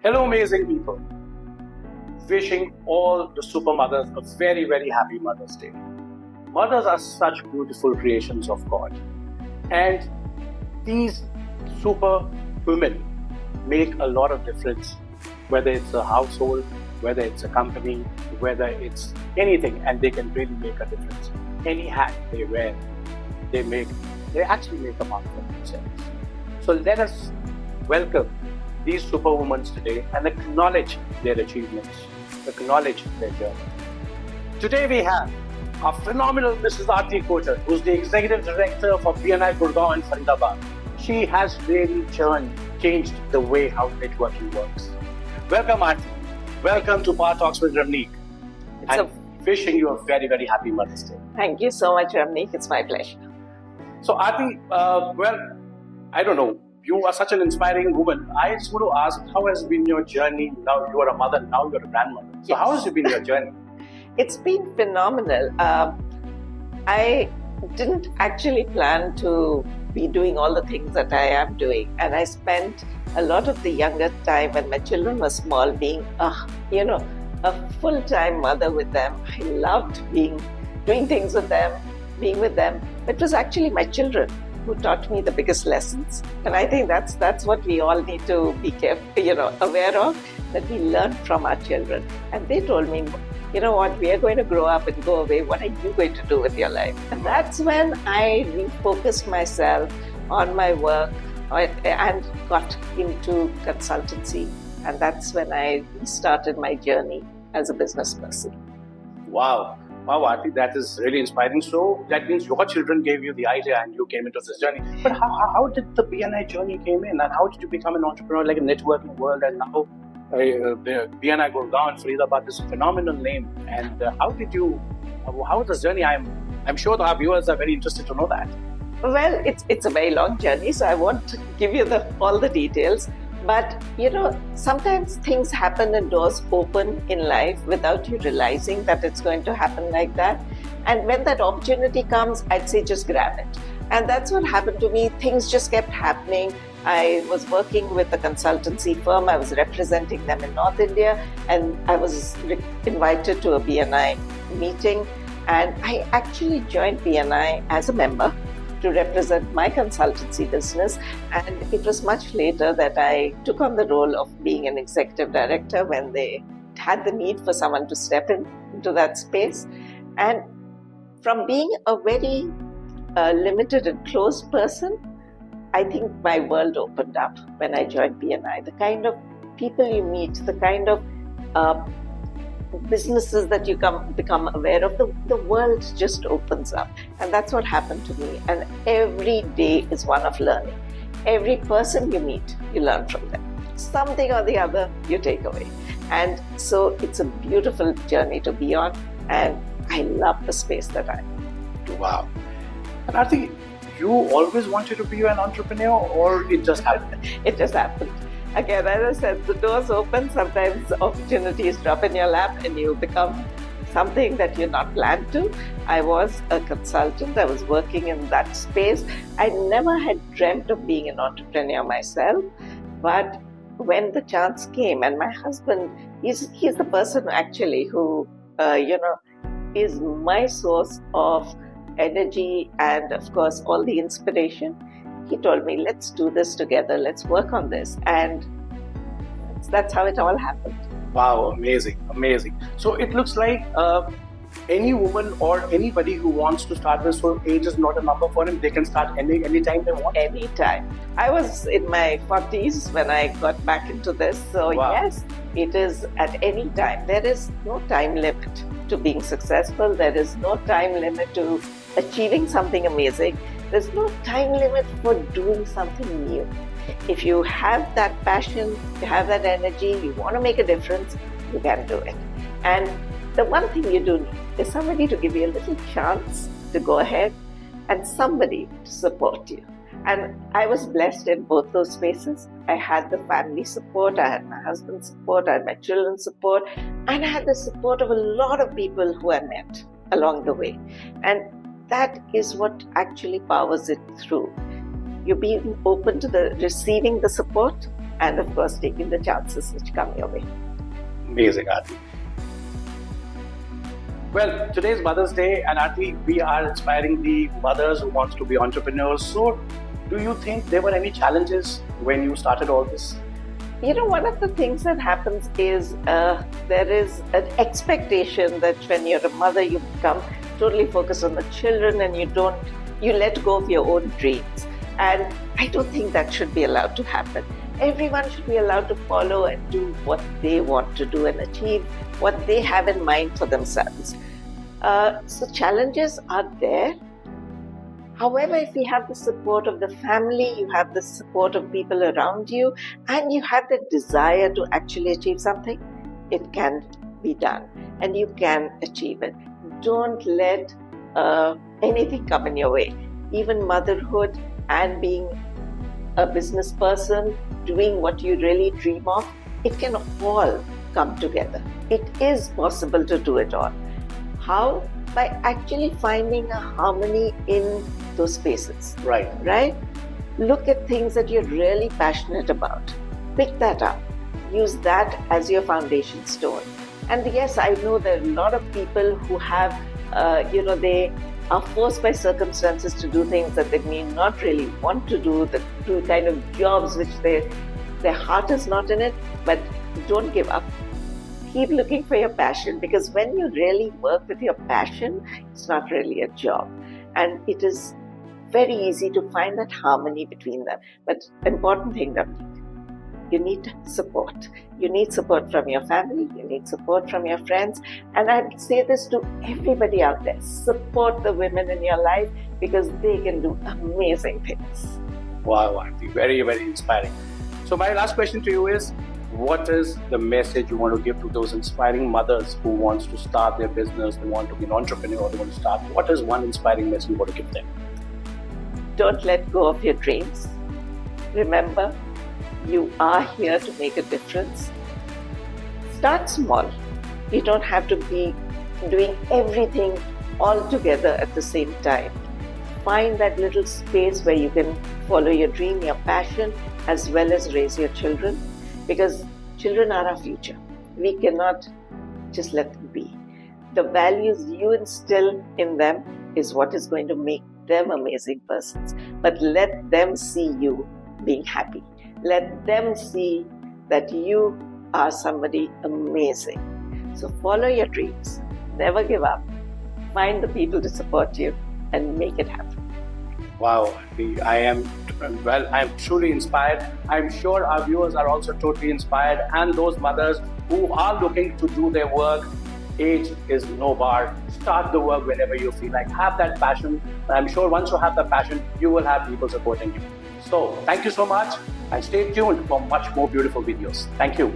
Hello, amazing people. Wishing all the super mothers a very, very happy Mother's Day. Mothers are such beautiful creations of God. And these super women make a lot of difference, whether it's a household, whether it's a company, whether it's anything, and they can really make a difference. Any hat they wear, they actually make a mark for themselves. So let us welcome these superwomen today and acknowledge their achievements, acknowledge their journey. Today we have our phenomenal Mrs. Arti Kochhar, who's the Executive Director for BNI Gurgaon and Faridabad. She has really changed the way how networking works. Welcome, Arti. Welcome to Power Talks with Ramnik. Wishing you a very, very happy Mother's Day. Thank you so much, Ramnik. It's my pleasure. So, Arti, I don't know. You are such an inspiring woman. I just want to ask, how has been your journey? Now you are a mother, now you're a grandmother. So Yes. How has been your journey? It's been phenomenal. I didn't actually plan to be doing all the things that I am doing. And I spent a lot of the younger time when my children were small being, a full-time mother with them. I loved doing things with them, being with them. It was actually my children who taught me the biggest lessons. And I think that's what we all need to be aware of, that we learn from our children. And they told me, you know what, we are going to grow up and go away. What are you going to do with your life? And that's when I refocused myself on my work and got into consultancy. And that's when I restarted my journey as a business person. Wow, Arti, that is really inspiring. So that means your children gave you the idea and you came into this journey. But how did the BNI journey came in, and how did you become an entrepreneur, like a networking world, and now the BNI Gurgaon and Faridabad is a phenomenal name. And how was the journey? I'm sure our viewers are very interested to know that. Well, it's a very long journey, so I won't give you all the details. But, sometimes things happen and doors open in life without you realizing that it's going to happen like that. And when that opportunity comes, I'd say just grab it. And that's what happened to me. Things just kept happening. I was working with a consultancy firm. I was representing them in North India, and I was invited to a BNI meeting. And I actually joined BNI as a member to represent my consultancy business. And it was much later that I took on the role of being an executive director when they had the need for someone to step into that space. And from being a very limited and closed person, I think my world opened up when I joined BNI. The kind of people you meet, the kind of businesses that you become aware of, the world just opens up. And that's what happened to me. And every day is one of learning. Every person you meet, you learn from them. Something or the other you take away. And so it's a beautiful journey to be on. And I love the space that I'm in. Wow. And Arti, you always wanted to be an entrepreneur, or it just happened? It just happened. Again, as I said, the doors open. Sometimes opportunities drop in your lap and you become something that you're not planned to. I was a consultant. I was working in that space. I never had dreamt of being an entrepreneur myself. But when the chance came, and my husband, he's the person actually who, is my source of energy and, of course, all the inspiration. He told me, let's do this together, let's work on this. And that's how it all happened. Wow, amazing. So it looks like any woman or anybody who wants to start this, so age is not a number for him. They can start any time they want. Anytime. I was in my 40s when I got back into this. So Wow. Yes, it is at any time. There is no time limit to being successful. There is no time limit to achieving something amazing. There's no time limit for doing something new. If you have that passion, you have that energy, you want to make a difference, you can do it. And the one thing you do need is somebody to give you a little chance to go ahead and somebody to support you. And I was blessed in both those spaces. I had the family support, I had my husband's support, I had my children's support, and I had the support of a lot of people who I met along the way. And that is what actually powers it through. You're being open to receiving the support, and of course taking the chances which come your way. Amazing, Arti. Well, today's Mother's Day, and Arti, we are inspiring the mothers who wants to be entrepreneurs. So, do you think there were any challenges when you started all this? One of the things that happens is there is an expectation that when you're a mother, you become totally focused on the children and you let go of your own dreams. And I don't think that should be allowed to happen. Everyone should be allowed to follow and do what they want to do and achieve what they have in mind for themselves. So challenges are there. However, if you have the support of the family, you have the support of people around you, and you have the desire to actually achieve something, it can be done and you can achieve it. Don't let anything come in your way. Even motherhood and being a business person, doing what you really dream of, it can all come together. It is possible to do it all. How? By actually finding a harmony in those spaces. Right. Look at things that you're really passionate about. Pick that up. Use that as your foundation stone. And yes, I know there are a lot of people who have, they are forced by circumstances to do things that they may not really want to do, do kind of jobs which their heart is not in it, but don't give up. Keep looking for your passion, because when you really work with your passion, it's not really a job. And it is very easy to find that harmony between them. But important thing, Ramnik, you need support. You need support from your family, you need support from your friends. And I'd say this to everybody out there, support the women in your life, because they can do amazing things. Wow, Arti, very, very inspiring. So my last question to you is, what is the message you want to give to those inspiring mothers who wants to start their business, they want to be an entrepreneur, they want to start? What is one inspiring message you want to give them? Don't let go of your dreams. Remember, you are here to make a difference. Start small. You don't have to be doing everything all together at the same time. Find that little space where you can follow your dream, your passion, as well as raise your children, because children are our future. We cannot just let them be. The values you instill in them is what is going to make them amazing persons. But let them see you being happy. Let them see that you are somebody amazing. So follow your dreams. Never give up. Find the people to support you and make it happen. Wow, I am truly inspired. I'm sure our viewers are also totally inspired, and those mothers who are looking to do their work, age is no bar. Start the work whenever you feel like. Have that passion. I'm sure once you have that passion, you will have people supporting you. So thank you so much, and stay tuned for much more beautiful videos. Thank you.